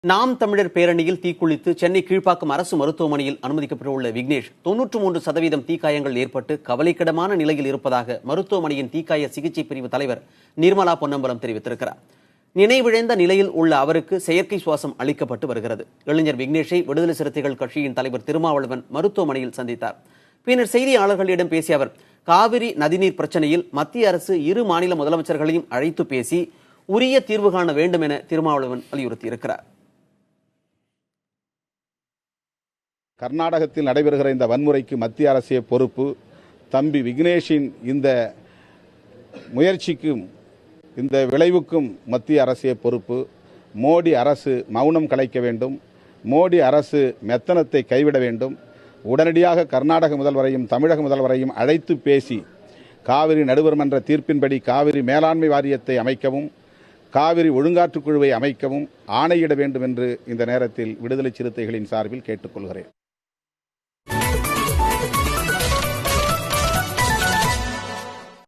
நாம் தமிழர் பேரணியில் தீக்குளித்து சென்னை கீழ்ப்பாக்கம் அரசு மருத்துவமனையில் அனுமதிக்கப்பட்டுள்ள விக்னேஷ் 93% தீக்காயங்கள் ஏற்பட்டு கவலைக்கிடமான நிலையில் இருப்பதாக மருத்துவமனையின் தீக்காய சிகிச்சை பிரிவு தலைவர் நிர்மலா பொன்னம்பலம் தெரிவித்திருக்கிறார். நினைவிழந்த நிலையில் உள்ள அவருக்கு செயற்கை சுவாசம் அளிக்கப்பட்டு வருகிறது. இளைஞர் விக்னேஷை விடுதலை சிறுத்தைகள் கட்சியின் தலைவர் திருமாவளவன் மருத்துவமனையில் சந்தித்தார். பின்னர் செய்தியாளர்களிடம் பேசிய அவர், காவிரி நதிநீர் பிரச்சனையில் மத்திய அரசு இரு மாநில முதலமைச்சர்களையும் அழைத்து பேசி உரிய தீர்வு காண வேண்டும் என திருமாவளவன் வலியுறுத்தியிருக்கிறார். கர்நாடகத்தில் நடைபெறுகிற இந்த வன்முறைக்கு மத்திய அரசே பொறுப்பு. தம்பி விக்னேஷின் இந்த முயற்சிக்கும் இந்த விளைவுக்கும் மத்திய அரசே பொறுப்பு. மோடி அரசு மௌனம் கலைக்க வேண்டும். மோடி அரசு மெத்தனத்தை கைவிட வேண்டும். உடனடியாக கர்நாடக முதல்வரையும் தமிழக முதல்வரையும் அழைத்து பேசி காவிரி நடுவர் மன்ற தீர்ப்பின்படி காவிரி மேலாண்மை வாரியத்தை அமைக்கவும் காவிரி ஒழுங்காற்றுக் குழுவை அமைக்கவும் ஆணையிட வேண்டும் என்று இந்த நேரத்தில் விடுதலை சிறுத்தைகளின் சார்பில் கேட்டுக்கொள்கிறேன்.